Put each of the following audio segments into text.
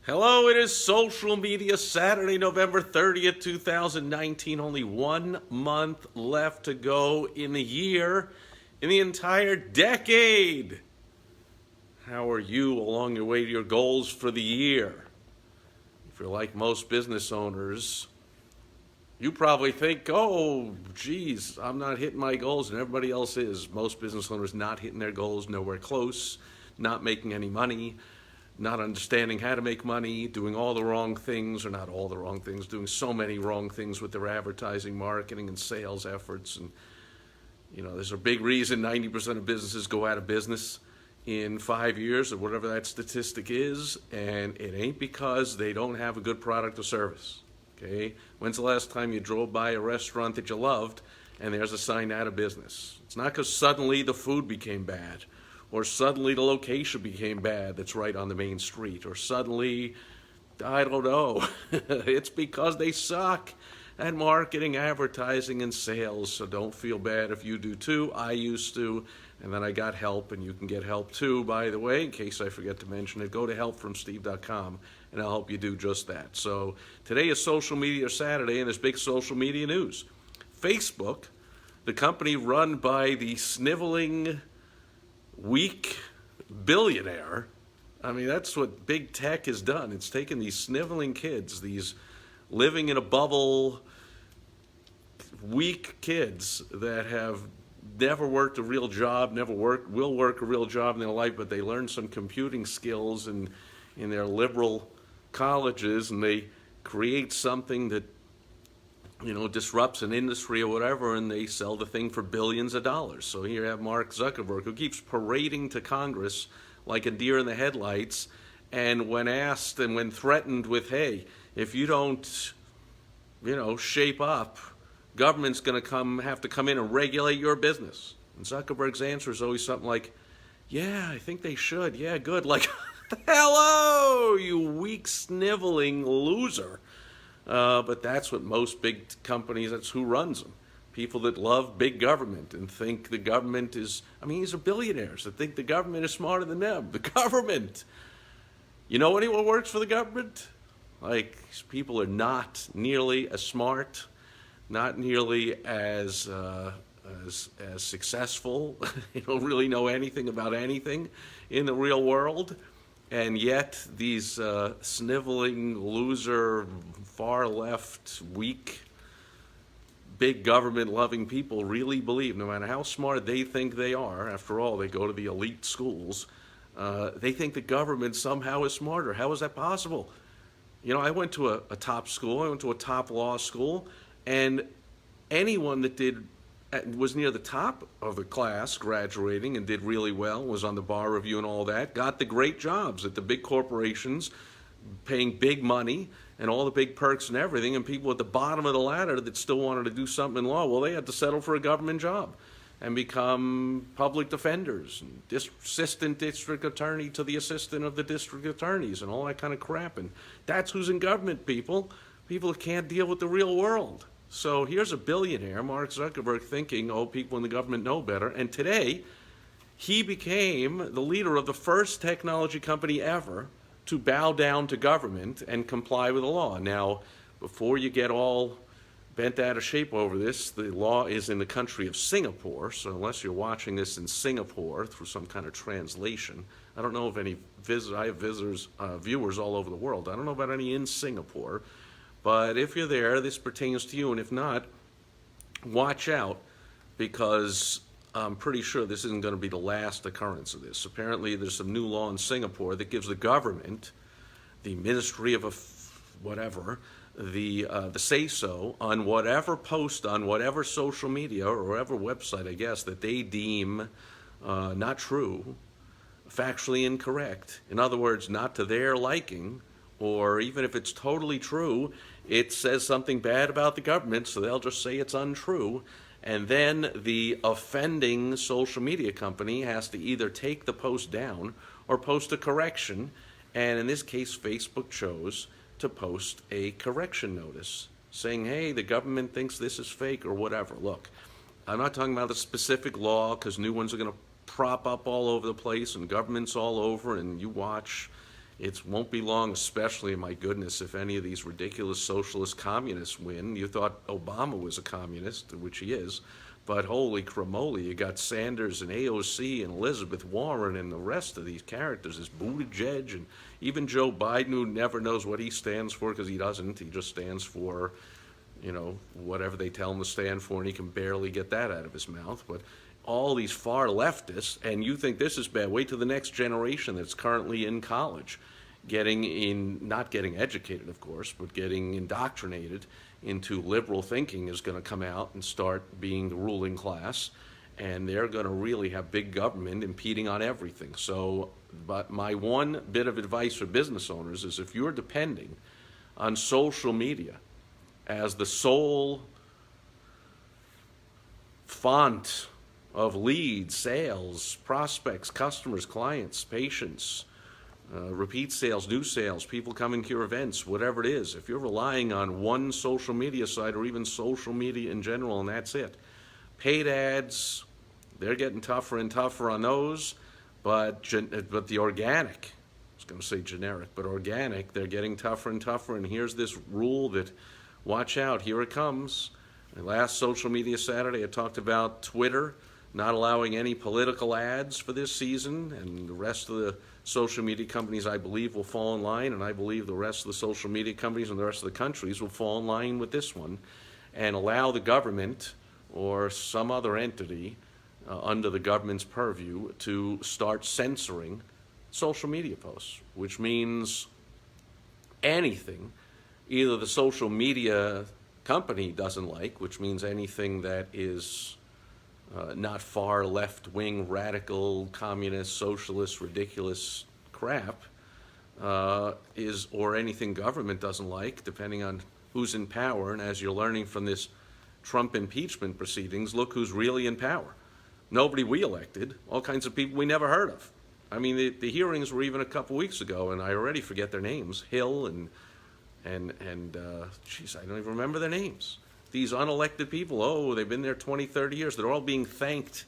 Hello, it is Social Media Saturday, November 30th, 2019. Only 1 month left to go in the year, in the entire decade. How are you along your way to your goals for the year? If you're like most business owners, you probably think, oh, geez, I'm not hitting my goals and everybody else is. Most business owners not hitting their goals, nowhere close, not making any money, not understanding how to make money, doing all the wrong things, or not all the wrong things, doing so many wrong things with their advertising, marketing, and sales efforts. And, there's a big reason 90% of businesses go out of business in 5 years, or whatever that statistic is, and it ain't because they don't have a good product or service. Okay? When's the last time you drove by a restaurant that you loved and there's a sign out of business? It's not because suddenly the food became bad, or suddenly the location became bad that's right on the main street, or suddenly, I don't know, it's because they suck at marketing, advertising, and sales. So don't feel bad if you do too. I used to, and then I got help, and you can get help too, by the way, in case I forget to mention it. Go to helpfromsteve.com, and I'll help you do just that. So today is Social Media Saturday, and there's big social media news. Facebook, the company run by the sniveling, weak billionaire. I mean, that's what big tech has done. It's taken these sniveling kids, these living in a bubble, weak kids that have never worked a real job, will work a real job in their life, but they learn some computing skills in their liberal colleges, and they create something that disrupts an industry or whatever, and they sell the thing for billions of dollars. So here you have Mark Zuckerberg, who keeps parading to Congress like a deer in the headlights, and when asked and when threatened with, hey, if you don't, shape up, government's going to have to come in and regulate your business. And Zuckerberg's answer is always something like, yeah, I think they should. Yeah, good. Like, hello, you weak, sniveling loser. But that's what most big companies, that's who runs them. People that love big government and think the government is, these are billionaires that think the government is smarter than them. The government. You know anyone works for the government? Like, people are not nearly as smart, not nearly as successful. They don't really know anything about anything in the real world. And yet, these sniveling, loser, far-left, weak, big government-loving people really believe, no matter how smart they think they are, after all, they go to the elite schools, they think the government somehow is smarter. How is that possible? I went to a top school, I went to a top law school, and anyone that was near the top of the class, graduating and did really well, was on the bar review and all that, got the great jobs at the big corporations, paying big money and all the big perks and everything, and people at the bottom of the ladder that still wanted to do something in law, well, they had to settle for a government job and become public defenders, and assistant district attorney to the assistant of the district attorneys and all that kind of crap. And that's who's in government, people that can't deal with the real world. So here's a billionaire, Mark Zuckerberg, thinking, oh, people in the government know better. And today, he became the leader of the first technology company ever to bow down to government and comply with the law. Now, before you get all bent out of shape over this, the law is in the country of Singapore. So unless you're watching this in Singapore through some kind of translation, I don't know of any visitors. I have viewers all over the world. I don't know about any in Singapore. But if you're there, this pertains to you, and if not, watch out, because I'm pretty sure this isn't going to be the last occurrence of this. Apparently, there's some new law in Singapore that gives the government, the Ministry of whatever, the say-so on whatever post on whatever social media or whatever website, I guess, that they deem not true, factually incorrect. In other words, not to their liking, or even if it's totally true, it says something bad about the government, so they'll just say it's untrue. And then the offending social media company has to either take the post down or post a correction. And in this case, Facebook chose to post a correction notice saying, hey, the government thinks this is fake or whatever. Look, I'm not talking about a specific law, because new ones are going to prop up all over the place and governments all over, and you watch It won't be long, especially, my goodness, if any of these ridiculous socialist communists win. You thought Obama was a communist, which he is, but holy cramoly, you got Sanders and AOC and Elizabeth Warren and the rest of these characters, this Buttigieg, and even Joe Biden, who never knows what he stands for because he doesn't. He just stands for, whatever they tell him to stand for, and he can barely get that out of his mouth. But all these far leftists, and you think this is bad, wait till the next generation that's currently in college, not getting educated, of course, but getting indoctrinated into liberal thinking is going to come out and start being the ruling class, and they're going to really have big government impeding on everything. So, but my one bit of advice for business owners is, if you're depending on social media as the sole font of leads, sales, prospects, customers, clients, patients, repeat sales, new sales, people coming to your events, whatever it is, if you're relying on one social media site or even social media in general and that's it, paid ads, they're getting tougher and tougher on those, but the organic, I was going to say generic, but organic, they're getting tougher and tougher. And here's this rule that, watch out, here it comes. Last Social Media Saturday, I talked about Twitter not allowing any political ads for this season, and the rest of the social media companies, I believe, will fall in line, and I believe the rest of the social media companies and the rest of the countries will fall in line with this one, and allow the government or some other entity under the government's purview to start censoring social media posts, which means anything either the social media company doesn't like, which means anything that is not far left-wing, radical, communist, socialist, ridiculous crap, or anything government doesn't like, depending on who's in power. And as you're learning from this Trump impeachment proceedings, look who's really in power. Nobody we elected, all kinds of people we never heard of. I mean, the hearings were even a couple weeks ago, and I already forget their names. Hill and geez, I don't even remember their names. These unelected people, they've been there 20, 30 years. They're all being thanked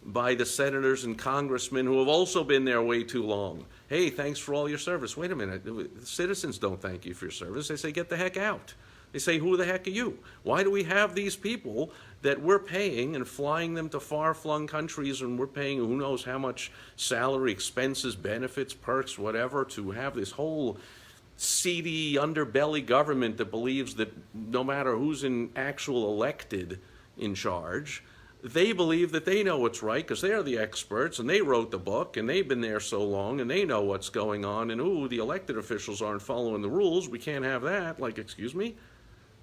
by the senators and congressmen who have also been there way too long. Hey, thanks for all your service. Wait a minute. Citizens don't thank you for your service. They say, get the heck out. They say, who the heck are you? Why do we have these people that we're paying and flying them to far-flung countries, and we're paying who knows how much salary, expenses, benefits, perks, whatever, to have this whole seedy underbelly government that believes that no matter who's actual elected in charge, they believe that they know what's right because they're the experts and they wrote the book and they've been there so long and they know what's going on, and the elected officials aren't following the rules. We can't have that. Like, excuse me?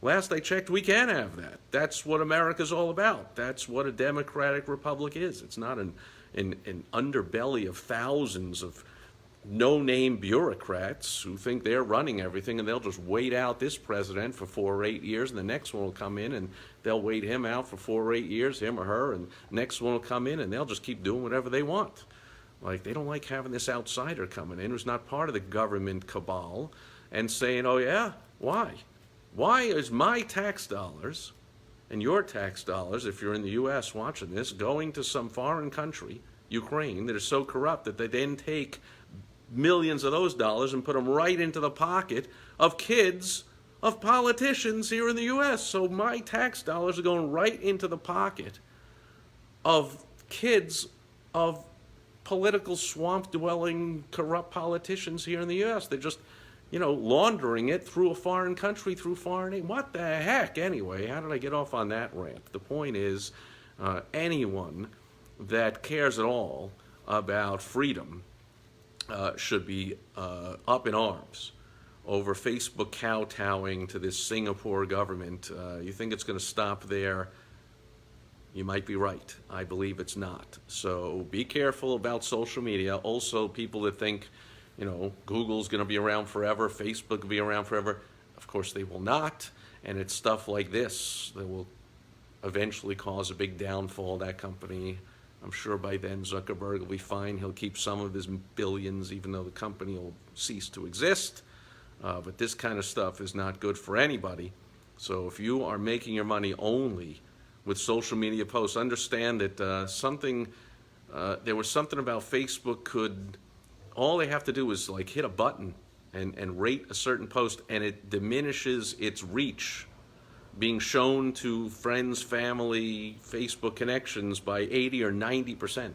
Last I checked, we can have that. That's what America's all about. That's what a democratic republic is. It's not an underbelly of thousands of no-name bureaucrats who think they're running everything, and they'll just wait out this president for 4 or 8 years, and the next one will come in and they'll wait him out for 4 or 8 years, him or her, and next one will come in and they'll just keep doing whatever they want. Like, they don't like having this outsider coming in who's not part of the government cabal and saying, oh yeah, why? Why is my tax dollars and your tax dollars, if you're in the U.S. watching this, going to some foreign country, Ukraine, that is so corrupt that they then take millions of those dollars and put them right into the pocket of kids of politicians here in the U.S. So my tax dollars are going right into the pocket of kids of political swamp-dwelling, corrupt politicians here in the U.S. They're just, laundering it through a foreign country, through foreign aid. What the heck, anyway? How did I get off on that rant? The point is, anyone that cares at all about freedom should be up in arms over Facebook kowtowing to this Singapore government. You think it's going to stop there? You might be right. I believe it's not. So be careful about social media. Also, people that think, Google's going to be around forever, Facebook will be around forever. Of course, they will not. And it's stuff like this that will eventually cause a big downfall of that company. I'm sure by then Zuckerberg will be fine. He'll keep some of his billions, even though the company will cease to exist. But this kind of stuff is not good for anybody. So if you are making your money only with social media posts, understand that there was something about Facebook could all they have to do is like hit a button and rate a certain post, and it diminishes its reach being shown to friends, family, Facebook connections by 80 or 90%,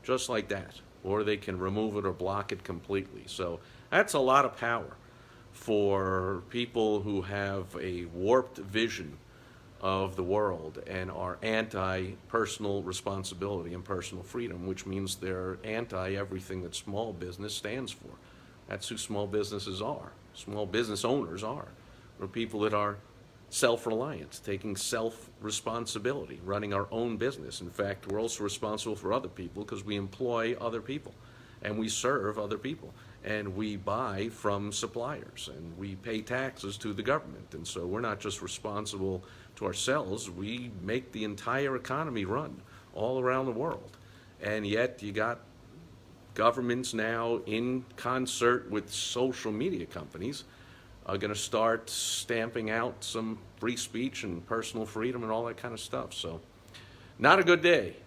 just like that. Or they can remove it or block it completely. So that's a lot of power for people who have a warped vision of the world and are anti-personal responsibility and personal freedom, which means they're anti-everything that small business stands for. That's who small businesses are. Small business owners are. They're people that are self-reliant, taking self-responsibility, running our own business. In fact, we're also responsible for other people because we employ other people and we serve other people and we buy from suppliers and we pay taxes to the government. And so we're not just responsible to ourselves, we make the entire economy run all around the world. And yet you got governments now in concert with social media companies are going to start stamping out some free speech and personal freedom and all that kind of stuff. So not a good day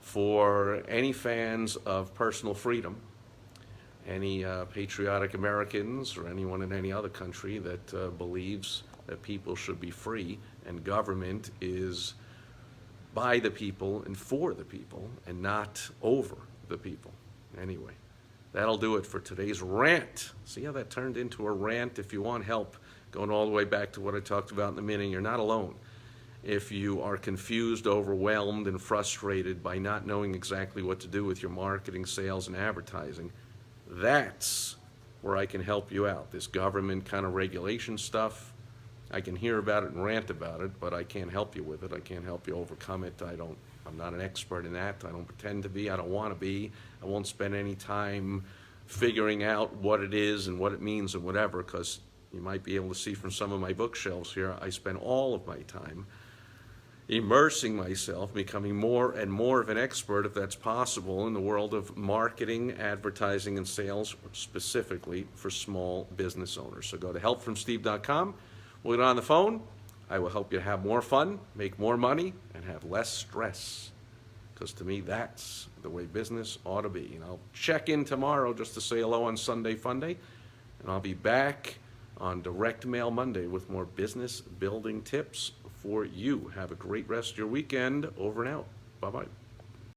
for any fans of personal freedom, any patriotic Americans or anyone in any other country that believes that people should be free and government is by the people and for the people and not over the people. Anyway, that'll do it for today's rant. See how that turned into a rant? If you want help, going all the way back to what I talked about in the beginning, you're not alone. If you are confused, overwhelmed, and frustrated by not knowing exactly what to do with your marketing, sales, and advertising, that's where I can help you out. This government kind of regulation stuff, I can hear about it and rant about it, but I can't help you with it. I can't help you overcome it. I'm not an expert in that. I don't pretend to be. I don't want to be. I won't spend any time figuring out what it is and what it means and whatever, because you might be able to see from some of my bookshelves here, I spend all of my time immersing myself, becoming more and more of an expert, if that's possible, in the world of marketing, advertising, and sales, specifically for small business owners. So go to helpfromsteve.com. We'll get on the phone. I will help you have more fun, make more money, and have less stress. Because to me, that's the way business ought to be. And I'll check in tomorrow just to say hello on Sunday Funday. And I'll be back on Direct Mail Monday with more business building tips for you. Have a great rest of your weekend. Over and out. Bye-bye.